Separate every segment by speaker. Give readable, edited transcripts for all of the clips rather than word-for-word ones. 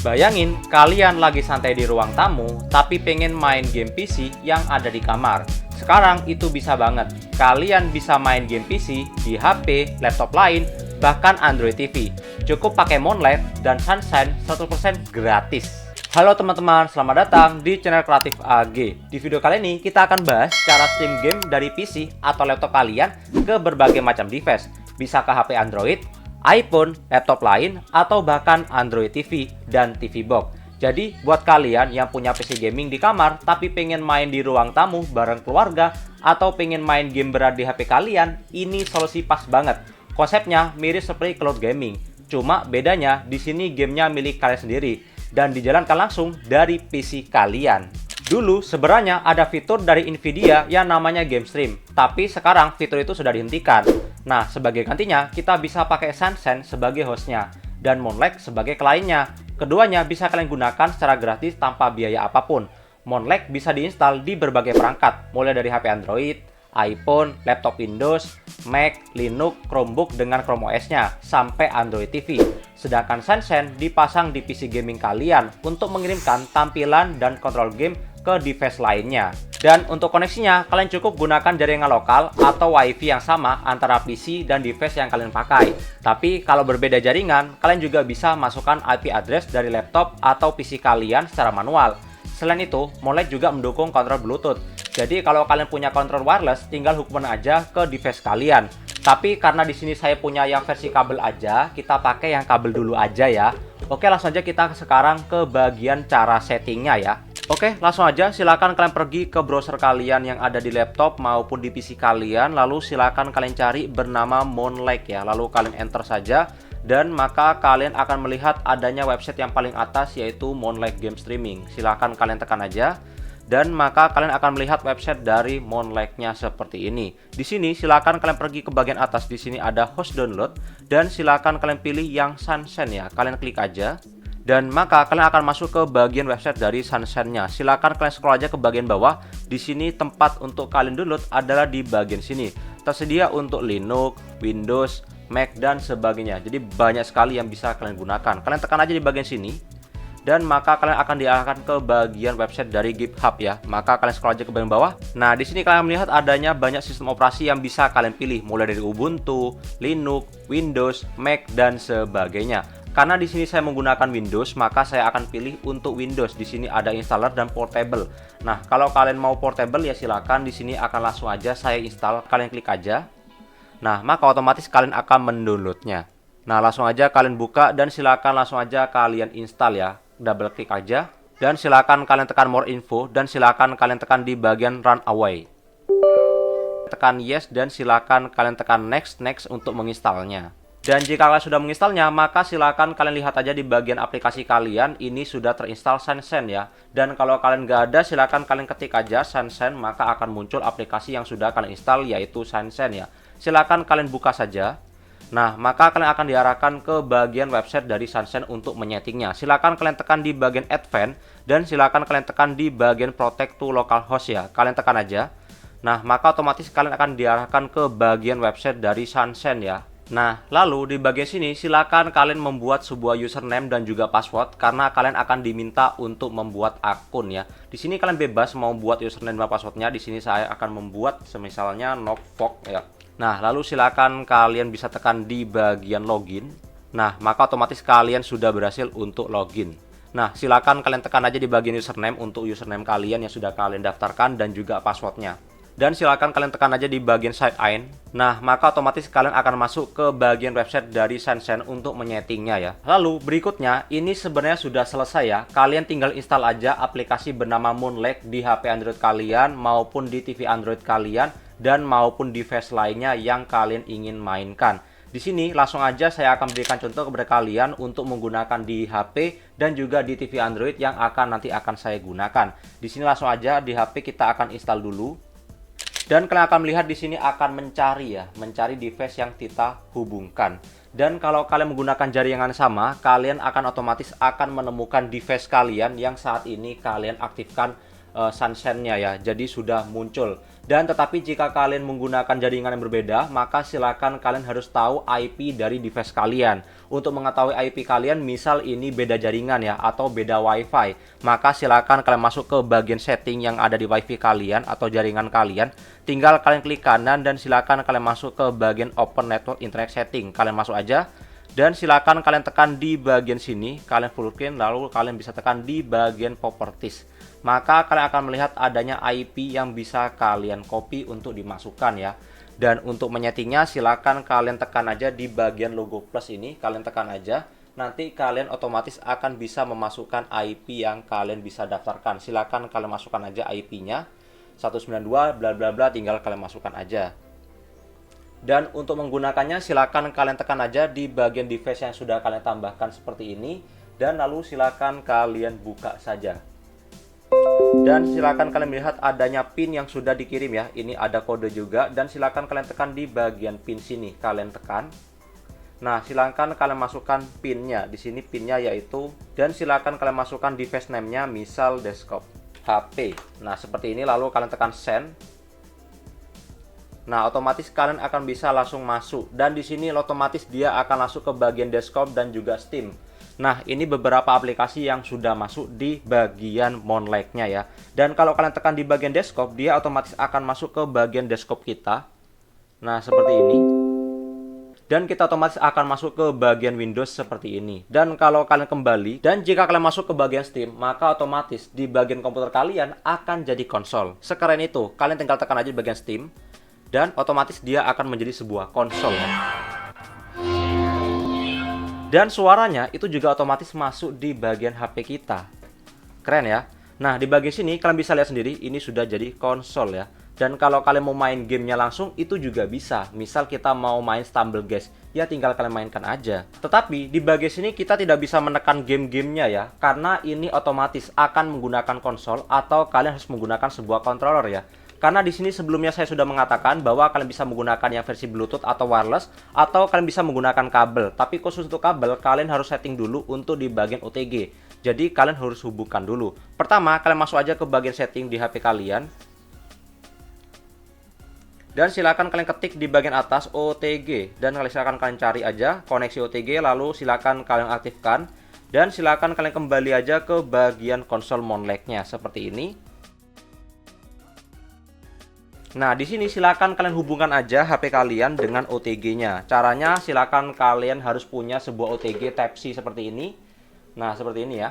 Speaker 1: Bayangin kalian lagi santai di ruang tamu, tapi pengen main game PC yang ada di kamar. Sekarang itu bisa banget. Kalian bisa main game PC di HP, laptop lain, bahkan Android TV. Cukup pakai Moonlight dan Sunshine 100% gratis. Halo teman-teman, selamat datang di channel Kreatif AG. Di video kali ini kita akan bahas cara stream game dari PC atau laptop kalian ke berbagai macam device. Bisa ke HP Android, iPhone, laptop lain, atau bahkan Android TV dan TV Box. Jadi, buat kalian yang punya PC gaming di kamar, tapi pengen main di ruang tamu bareng keluarga, atau pengen main game berat di HP kalian, ini solusi pas banget. Konsepnya mirip seperti cloud gaming, cuma bedanya di sini gamenya milik kalian sendiri, dan dijalankan langsung dari PC kalian. Dulu sebenarnya ada fitur dari Nvidia yang namanya Game Stream, tapi sekarang fitur itu sudah dihentikan. Nah, sebagai gantinya kita bisa pakai Sunshine sebagai hostnya dan Moonlight sebagai kliennya. Keduanya bisa kalian gunakan secara gratis tanpa biaya apapun. Moonlight bisa diinstal di berbagai perangkat, mulai dari HP Android, iPhone, laptop Windows, Mac, Linux, Chromebook dengan Chrome OS-nya, sampai Android TV. Sedangkan Sunshine dipasang di PC gaming kalian untuk mengirimkan tampilan dan kontrol game ke device lainnya. Dan untuk koneksinya, kalian cukup gunakan jaringan lokal atau WiFi yang sama antara PC dan device yang kalian pakai. Tapi kalau berbeda jaringan, kalian juga bisa masukkan IP address dari laptop atau PC kalian secara manual. Selain itu, Moonlight juga mendukung kontrol Bluetooth. Jadi kalau kalian punya kontrol wireless, tinggal hubungkan aja ke device kalian. Tapi karena di sini saya punya yang versi kabel aja, kita pakai yang kabel dulu aja ya. Oke, langsung aja kita sekarang ke bagian cara settingnya ya. Oke, langsung aja silakan kalian pergi ke browser kalian yang ada di laptop maupun di PC kalian. Lalu silakan kalian cari bernama Moonlight ya. Lalu kalian enter saja. Dan maka kalian akan melihat adanya website yang paling atas yaitu Moonlight Game Streaming. Silakan kalian tekan aja. Dan maka kalian akan melihat website dari Moonlight-nya seperti ini. Di sini silakan kalian pergi ke bagian atas. Di sini ada host download dan silakan kalian pilih yang Sunshine ya. Kalian klik aja. Dan maka kalian akan masuk ke bagian website dari Sunshine-nya. Silakan kalian scroll aja ke bagian bawah. Di sini tempat untuk kalian download adalah di bagian sini. Tersedia untuk Linux, Windows, Mac dan sebagainya. Jadi banyak sekali yang bisa kalian gunakan. Kalian tekan aja di bagian sini. Dan maka kalian akan diarahkan ke bagian website dari GitHub ya. Maka kalian scroll aja ke bagian bawah. Nah, di sini kalian melihat adanya banyak sistem operasi yang bisa kalian pilih, mulai dari Ubuntu, Linux, Windows, Mac dan sebagainya. Karena di sini saya menggunakan Windows, maka saya akan pilih untuk Windows. Di sini ada installer dan portable. Nah, kalau kalian mau portable ya silakan, di sini akan langsung aja saya install. Kalian klik aja. Nah, maka otomatis kalian akan mendownloadnya. Nah, langsung aja kalian buka dan silakan langsung aja kalian install ya. Double klik aja dan silakan kalian tekan more info dan silakan kalian tekan di bagian run away. Tekan yes dan silakan kalian tekan next untuk menginstalnya. Dan jika kalian sudah menginstalnya, maka silakan kalian lihat aja di bagian aplikasi kalian ini sudah terinstall Sunshine ya. Dan kalau kalian nggak ada, silakan kalian ketik aja Sunshine, maka akan muncul aplikasi yang sudah kalian install yaitu Sunshine ya. Silakan kalian buka saja. Nah, maka kalian akan diarahkan ke bagian website dari Sunshine untuk menyetingnya. Silakan kalian tekan di bagian Advanced dan silakan kalian tekan di bagian Protect to Localhost ya. Kalian tekan aja. Nah, maka otomatis kalian akan diarahkan ke bagian website dari Sunshine ya. Nah, lalu di bagian sini silakan kalian membuat sebuah username dan juga password karena kalian akan diminta untuk membuat akun ya. Di sini kalian bebas mau buat username dan passwordnya. Di sini saya akan membuat semisalnya Nokfok ya. Nah, lalu silakan kalian bisa tekan di bagian login. Nah, maka otomatis kalian sudah berhasil untuk login. Nah, silakan kalian tekan aja di bagian username untuk username kalian yang sudah kalian daftarkan dan juga passwordnya. Dan silakan kalian tekan aja di bagian sign in. Nah, maka otomatis kalian akan masuk ke bagian website dari Sunshine untuk menyetingnya ya. Lalu berikutnya, ini sebenarnya sudah selesai ya. Kalian tinggal install aja aplikasi bernama Moonlight di HP Android kalian maupun di TV Android kalian dan maupun device lainnya yang kalian ingin mainkan. Di sini langsung aja saya akan berikan contoh kepada kalian untuk menggunakan di HP dan juga di TV Android yang nanti akan saya gunakan. Di sini langsung aja di HP kita akan install dulu. Dan kalian akan melihat di sini akan mencari device yang kita hubungkan. Dan kalau kalian menggunakan jaringan sama, kalian akan otomatis menemukan device kalian yang saat ini kalian aktifkan sunshine-nya ya. Jadi sudah muncul. Dan tetapi jika kalian menggunakan jaringan yang berbeda, maka silakan kalian harus tahu IP dari device kalian. Untuk mengetahui IP kalian, misal ini beda jaringan ya, atau beda WiFi, maka silakan kalian masuk ke bagian setting yang ada di WiFi kalian atau jaringan kalian. Tinggal kalian klik kanan dan silakan kalian masuk ke bagian Open Network Internet Setting. Kalian masuk aja. Dan silakan kalian tekan di bagian sini, kalian fullscreen, lalu kalian bisa tekan di bagian Properties. Maka kalian akan melihat adanya IP yang bisa kalian copy untuk dimasukkan ya. Dan untuk menyetingnya silakan kalian tekan aja di bagian logo plus ini, kalian tekan aja. Nanti kalian otomatis akan bisa memasukkan IP yang kalian bisa daftarkan. Silakan kalian masukkan aja IP-nya 192 bla bla bla, tinggal kalian masukkan aja. Dan untuk menggunakannya silakan kalian tekan aja di bagian device yang sudah kalian tambahkan seperti ini. Dan lalu silakan kalian buka saja. Dan silakan kalian melihat adanya pin yang sudah dikirim ya. Ini ada kode juga. Dan silakan kalian tekan di bagian pin sini. Kalian tekan. Nah, silakan kalian masukkan pinnya. Di sini pinnya yaitu. Dan silakan kalian masukkan device name-nya. Misal desktop HP. Nah, seperti ini. Lalu kalian tekan send. Nah, otomatis kalian akan bisa langsung masuk. Dan di sini otomatis dia akan masuk ke bagian desktop dan juga Steam. Nah, ini beberapa aplikasi yang sudah masuk di bagian Monlake-nya ya. Dan kalau kalian tekan di bagian desktop, dia otomatis akan masuk ke bagian desktop kita. Nah, seperti ini. Dan kita otomatis akan masuk ke bagian Windows seperti ini. Dan kalau kalian kembali, dan jika kalian masuk ke bagian Steam, maka otomatis di bagian komputer kalian akan jadi konsol. Sekeren itu, kalian tinggal tekan aja di bagian Steam. Dan otomatis dia akan menjadi sebuah konsol ya. Dan suaranya itu juga otomatis masuk di bagian HP kita. Keren ya. Nah, di bagian sini kalian bisa lihat sendiri, ini sudah jadi konsol ya. Dan kalau kalian mau main gamenya langsung, itu juga bisa. Misal kita mau main Stumbleguest, ya tinggal kalian mainkan aja. Tetapi di bagian sini kita tidak bisa menekan game-gamenya ya. Karena ini otomatis akan menggunakan konsol atau kalian harus menggunakan sebuah controller ya. Karena di sini sebelumnya saya sudah mengatakan bahwa kalian bisa menggunakan yang versi Bluetooth atau wireless, atau kalian bisa menggunakan kabel. Tapi khusus untuk kabel, kalian harus setting dulu untuk di bagian OTG. Jadi kalian harus hubungkan dulu. Pertama, kalian masuk aja ke bagian setting di HP kalian. Dan silakan kalian ketik di bagian atas OTG. Dan silakan kalian cari aja koneksi OTG, lalu silakan kalian aktifkan. Dan silakan kalian kembali aja ke bagian konsol Monlake-nya seperti ini. Nah, di sini silakan kalian hubungkan aja HP kalian dengan OTG-nya. Caranya silakan kalian harus punya sebuah OTG Type-C seperti ini. Nah, seperti ini ya.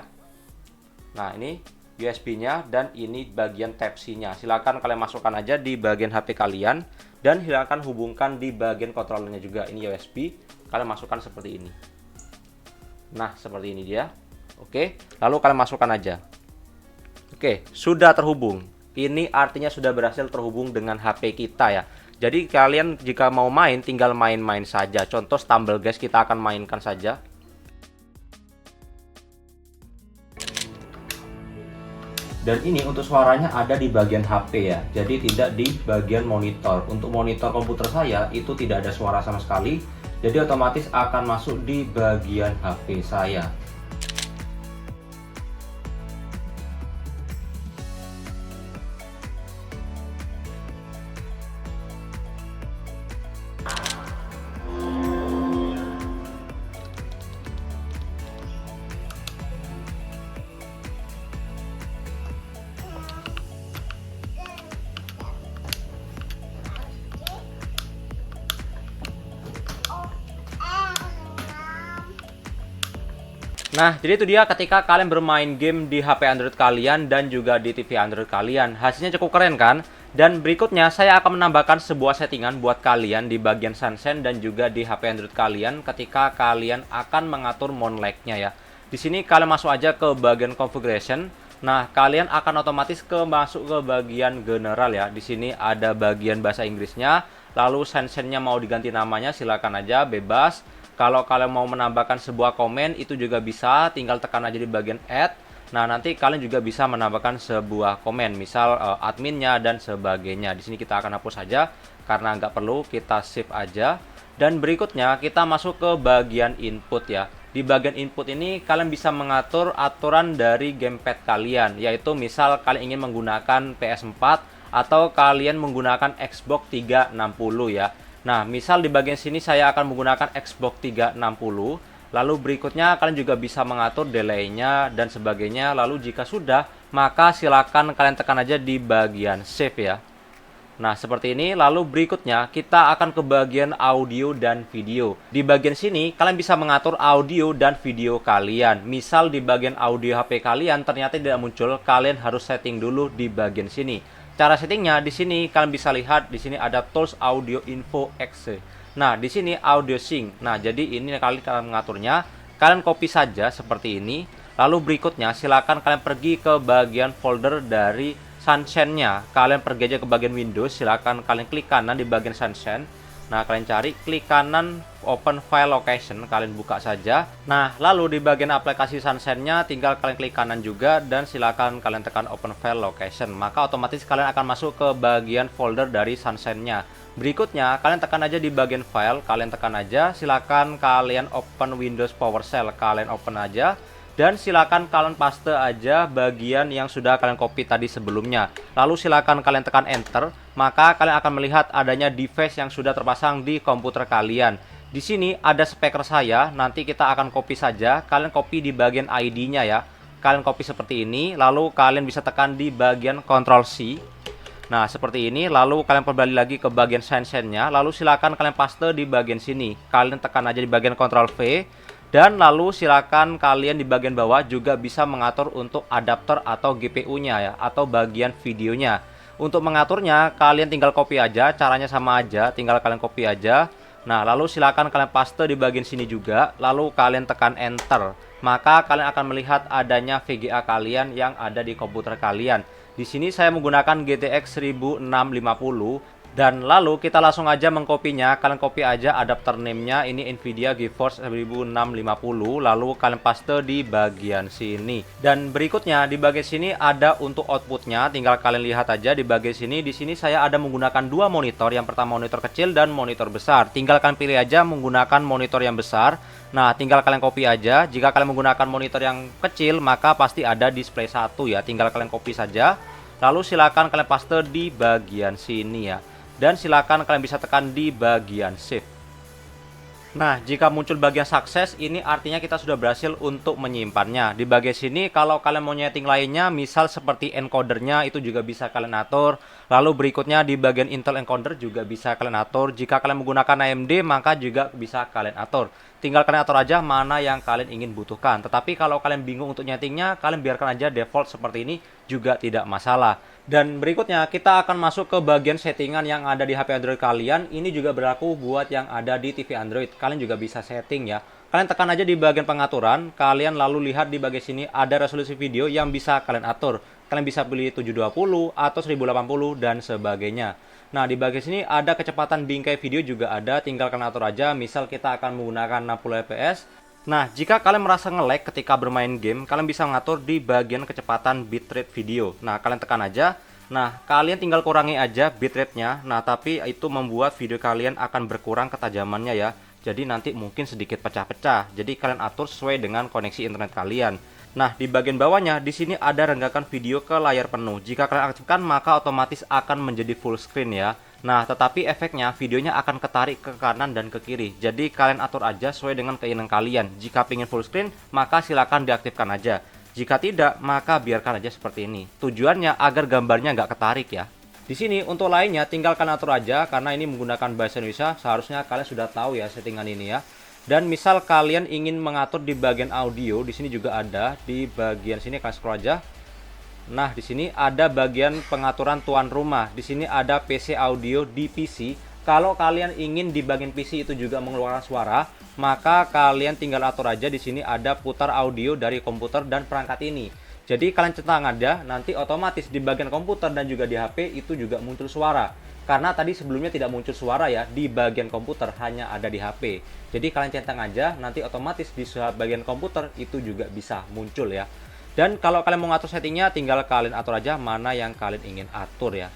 Speaker 1: Nah, ini USB-nya dan ini bagian Type-C-nya. Silakan kalian masukkan aja di bagian HP kalian dan silakan hubungkan di bagian controllernya juga. Ini USB, kalian masukkan seperti ini. Nah, seperti ini dia. Oke, lalu kalian masukkan aja. Oke, sudah terhubung. Ini artinya sudah berhasil terhubung dengan HP kita ya. Jadi kalian jika mau main tinggal main-main saja. Contoh Stumbleguest kita akan mainkan saja. Dan ini untuk suaranya ada di bagian HP ya. Jadi tidak di bagian monitor. Untuk monitor komputer saya itu tidak ada suara sama sekali. Jadi otomatis akan masuk di bagian HP saya. Nah, jadi itu dia ketika kalian bermain game di HP Android kalian dan juga di TV Android kalian. Hasilnya cukup keren kan? Dan berikutnya saya akan menambahkan sebuah settingan buat kalian di bagian Sunshine dan juga di HP Android kalian ketika kalian akan mengatur Monlake-nya ya. Di sini kalian masuk aja ke bagian configuration. Nah, kalian akan otomatis masuk ke bagian general ya. Di sini ada bagian bahasa Inggrisnya. Lalu Sunshine-nya mau diganti namanya silakan aja, bebas. Kalau kalian mau menambahkan sebuah komen itu juga bisa, tinggal tekan aja di bagian add. Nah, nanti kalian juga bisa menambahkan sebuah komen, misal adminnya dan sebagainya. Di sini kita akan hapus saja karena nggak perlu, kita save aja. Dan berikutnya kita masuk ke bagian input ya. Di bagian input ini kalian bisa mengatur aturan dari gamepad kalian, yaitu misal kalian ingin menggunakan PS4 atau kalian menggunakan Xbox 360 ya. Nah, misal di bagian sini saya akan menggunakan Xbox 360. Lalu berikutnya kalian juga bisa mengatur delay-nya dan sebagainya. Lalu jika sudah, maka silakan kalian tekan aja di bagian save ya. Nah, seperti ini. Lalu berikutnya kita akan ke bagian audio dan video. Di bagian sini kalian bisa mengatur audio dan video kalian. Misal di bagian audio HP kalian ternyata tidak muncul, kalian harus setting dulu di bagian sini. Cara settingnya di sini kalian bisa lihat di sini ada tools audio info exe. Nah, di sini audio sync. Nah, jadi ini kalian mengaturnya. Kalian copy saja seperti ini. Lalu berikutnya silakan kalian pergi ke bagian folder dari Sunshine-nya. Kalian pergi aja ke bagian Windows, silakan kalian klik kanan di bagian Sunshine. Nah, kalian cari, klik kanan open file location, kalian buka saja. Nah, lalu di bagian aplikasi Sunshine-nya tinggal kalian klik kanan juga dan silakan kalian tekan open file location. Maka otomatis kalian akan masuk ke bagian folder dari Sunshine-nya. Berikutnya, kalian tekan aja di bagian file, kalian tekan aja, silakan kalian open Windows PowerShell, kalian open aja. Dan silakan kalian paste aja bagian yang sudah kalian copy tadi sebelumnya. Lalu silakan kalian tekan enter, maka kalian akan melihat adanya device yang sudah terpasang di komputer kalian. Di sini ada speaker saya, nanti kita akan copy saja. Kalian copy di bagian ID-nya ya. Kalian copy seperti ini, lalu kalian bisa tekan di bagian Ctrl C. Nah, seperti ini, lalu kalian kembali lagi ke bagian Sunshine-nya, lalu silakan kalian paste di bagian sini. Kalian tekan aja di bagian Ctrl V. Dan lalu silakan kalian di bagian bawah juga bisa mengatur untuk adapter atau GPU-nya ya, atau bagian videonya. Untuk mengaturnya kalian tinggal copy aja, caranya sama aja, tinggal kalian copy aja. Nah, lalu silakan kalian paste di bagian sini juga, lalu kalian tekan enter. Maka kalian akan melihat adanya VGA kalian yang ada di komputer kalian. Di sini saya menggunakan GTX 1650. Dan lalu kita langsung aja mengkopinya. Kalian copy aja adapter name-nya, ini Nvidia GeForce 1650. Lalu kalian paste di bagian sini. Dan berikutnya di bagian sini ada untuk outputnya. Tinggal kalian lihat aja di bagian sini. Di sini saya ada menggunakan dua monitor. Yang pertama monitor kecil dan monitor besar. Tinggal kalian pilih aja menggunakan monitor yang besar. Nah, tinggal kalian copy aja. Jika kalian menggunakan monitor yang kecil, maka pasti ada display 1 ya. Tinggal kalian copy saja. Lalu silakan kalian paste di bagian sini ya. Dan silakan kalian bisa tekan di bagian save. Nah, jika muncul bagian sukses, ini artinya kita sudah berhasil untuk menyimpannya. Di bagian sini, kalau kalian mau nyeting lainnya, misal seperti encodernya, itu juga bisa kalian atur. Lalu berikutnya di bagian Intel encoder juga bisa kalian atur. Jika kalian menggunakan AMD, maka juga bisa kalian atur. Tinggal kalian atur aja mana yang kalian ingin butuhkan. Tetapi kalau kalian bingung untuk nyetingnya, kalian biarkan aja default seperti ini, juga tidak masalah. Dan berikutnya kita akan masuk ke bagian settingan yang ada di HP Android kalian. Ini juga berlaku buat yang ada di TV Android. Kalian juga bisa setting ya. Kalian tekan aja di bagian pengaturan. Kalian lalu lihat di bagian sini ada resolusi video yang bisa kalian atur. Kalian bisa pilih 720 atau 1080 dan sebagainya. Nah, di bagian sini ada kecepatan bingkai video juga ada. Tinggal kalian atur aja. Misal kita akan menggunakan 60 fps. Nah, jika kalian merasa nge-lag ketika bermain game, kalian bisa mengatur di bagian kecepatan bitrate video. Nah, kalian tekan aja. Nah, kalian tinggal kurangi aja bitrate-nya. Nah, tapi itu membuat video kalian akan berkurang ketajamannya ya. Jadi nanti mungkin sedikit pecah-pecah. Jadi kalian atur sesuai dengan koneksi internet kalian. Nah, di bagian bawahnya di sini ada renggakan video ke layar penuh. Jika kalian aktifkan, maka otomatis akan menjadi full screen ya. Nah, tetapi efeknya videonya akan ketarik ke kanan dan ke kiri. Jadi kalian atur aja sesuai dengan keinginan kalian. Jika ingin full screen, maka silakan diaktifkan aja. Jika tidak, maka biarkan aja seperti ini. Tujuannya agar gambarnya nggak ketarik ya. Di sini untuk lainnya tinggal kalian atur aja, karena ini menggunakan bahasa Indonesia. Seharusnya kalian sudah tahu ya settingan ini ya. Dan misal kalian ingin mengatur di bagian audio, di sini juga ada di bagian sini, kalian scroll aja. Nah, di sini ada bagian pengaturan tuan rumah. Di sini ada PC audio di PC. Kalau kalian ingin di bagian PC itu juga mengeluarkan suara, maka kalian tinggal atur aja. Di sini ada putar audio dari komputer dan perangkat ini. Jadi kalian centang aja, nanti otomatis di bagian komputer dan juga di HP itu juga muncul suara. Karena tadi sebelumnya tidak muncul suara ya di bagian komputer, hanya ada di HP. Jadi kalian centang aja, nanti otomatis di bagian komputer itu juga bisa muncul ya. Dan kalau kalian mau ngatur settingnya, tinggal kalian atur aja mana yang kalian ingin atur ya.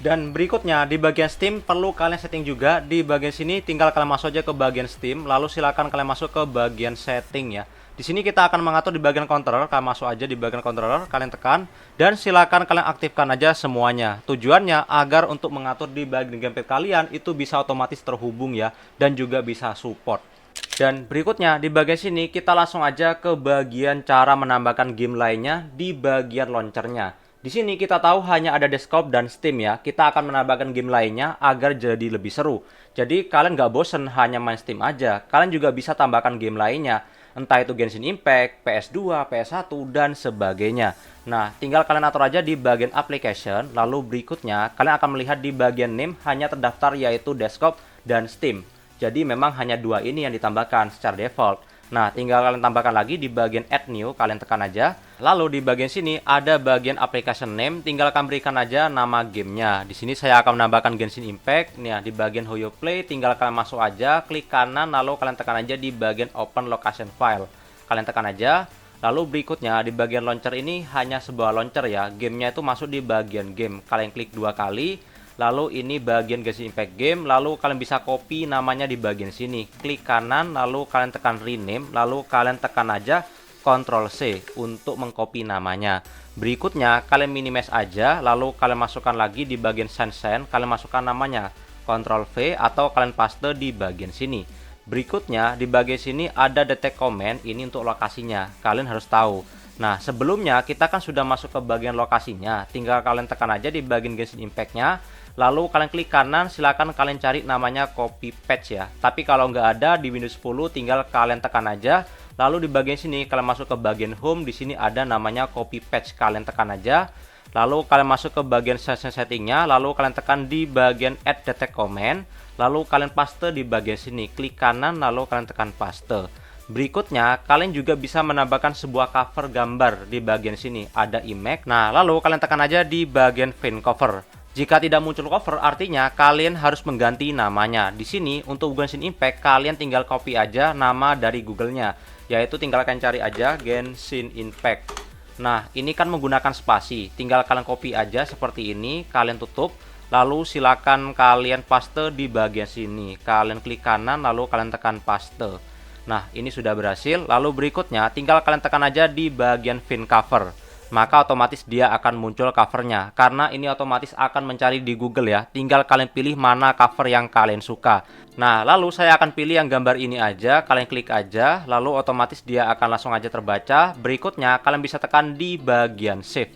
Speaker 1: Dan berikutnya di bagian Steam perlu kalian setting juga. Di bagian sini tinggal kalian masuk aja ke bagian Steam, lalu silakan kalian masuk ke bagian setting ya. Di sini kita akan mengatur di bagian controller. Kalian masuk aja di bagian controller, kalian tekan dan silakan kalian aktifkan aja semuanya. Tujuannya agar untuk mengatur di bagian gamepad kalian itu bisa otomatis terhubung ya, dan juga bisa support. Dan berikutnya di bagian sini kita langsung aja ke bagian cara menambahkan game lainnya di bagian launchernya. Di sini kita tahu hanya ada desktop dan Steam ya. Kita akan menambahkan game lainnya agar jadi lebih seru. Jadi kalian nggak bosen hanya main Steam aja. Kalian juga bisa tambahkan game lainnya. Entah itu Genshin Impact, PS2, PS1, dan sebagainya. Nah, tinggal kalian atur aja di bagian application. Lalu berikutnya kalian akan melihat di bagian name hanya terdaftar yaitu desktop dan Steam. Jadi memang hanya dua ini yang ditambahkan secara default. Nah, tinggal kalian tambahkan lagi di bagian add new, kalian tekan aja. Lalu di bagian sini ada bagian application name, tinggal kalian berikan aja nama gamenya. Di sini saya akan menambahkan Genshin Impact. Nih ya, di bagian how you play tinggal kalian masuk aja, klik kanan lalu kalian tekan aja di bagian open location file. Kalian tekan aja. Lalu berikutnya di bagian launcher ini hanya sebuah launcher ya. Gamenya itu masuk di bagian game. Kalian klik dua kali. Lalu ini bagian Genshin Impact game, lalu kalian bisa copy namanya di bagian sini. Klik kanan, lalu kalian tekan rename, lalu kalian tekan aja Ctrl C untuk mengcopy namanya. Berikutnya kalian minimize aja, lalu kalian masukkan lagi di bagian send, kalian masukkan namanya Ctrl V atau kalian paste di bagian sini. Berikutnya di bagian sini ada detect comment, ini untuk lokasinya. Kalian harus tahu. Nah, sebelumnya kita kan sudah masuk ke bagian lokasinya, tinggal kalian tekan aja di bagian Genshin Impact-nya. Lalu kalian klik kanan, silakan kalian cari namanya copy patch ya. Tapi kalau nggak ada di Windows 10 tinggal kalian tekan aja. Lalu di bagian sini kalian masuk ke bagian home, di sini ada namanya copy patch, kalian tekan aja. Lalu kalian masuk ke bagian settingnya, lalu kalian tekan di bagian add detect comment. Lalu kalian paste di bagian sini, klik kanan lalu kalian tekan paste. Berikutnya kalian juga bisa menambahkan sebuah cover gambar di bagian sini, ada image. Nah, lalu kalian tekan aja di bagian find cover. Jika tidak muncul cover, artinya kalian harus mengganti namanya. Di sini untuk Genshin Impact, kalian tinggal copy aja nama dari Google-nya, yaitu tinggal kalian cari aja Genshin Impact. Nah, ini kan menggunakan spasi. Tinggal kalian copy aja seperti ini, kalian tutup. Lalu silakan kalian paste di bagian sini. Kalian klik kanan, lalu kalian tekan paste. Nah, ini sudah berhasil. Lalu berikutnya, tinggal kalian tekan aja di bagian find cover. Maka otomatis dia akan muncul covernya. Karena ini otomatis akan mencari di Google ya. Tinggal kalian pilih mana cover yang kalian suka. Nah, lalu saya akan pilih yang gambar ini aja. Kalian klik aja, lalu otomatis dia akan langsung aja terbaca. Berikutnya, kalian bisa tekan di bagian save.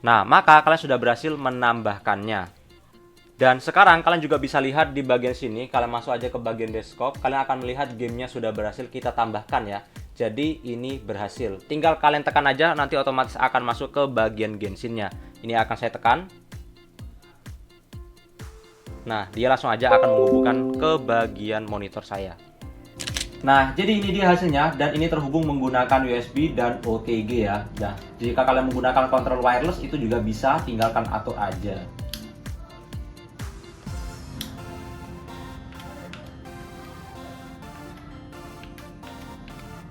Speaker 1: Nah, maka kalian sudah berhasil menambahkannya. Dan sekarang kalian juga bisa lihat di bagian sini. Kalian masuk aja ke bagian desktop. Kalian akan melihat gamenya sudah berhasil kita tambahkan ya. Jadi ini berhasil. Tinggal kalian tekan aja, nanti otomatis akan masuk ke bagian Genshin-nya. Ini akan saya tekan. Nah, dia langsung aja akan menghubungkan ke bagian monitor saya. Nah, jadi ini dia hasilnya, dan ini terhubung menggunakan USB dan OTG ya. Nah, jika kalian menggunakan kontrol wireless itu juga bisa, tinggalkan atur aja.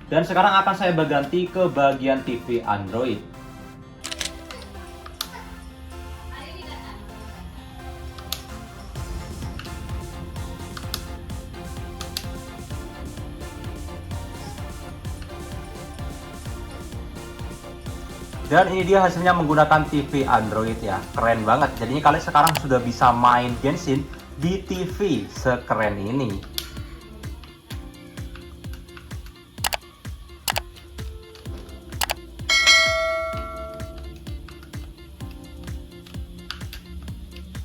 Speaker 1: Dan sekarang akan saya berganti ke bagian TV Android. Dan ini dia hasilnya menggunakan TV Android ya. Keren banget. Jadinya kalian sekarang sudah bisa main Genshin di TV sekeren ini.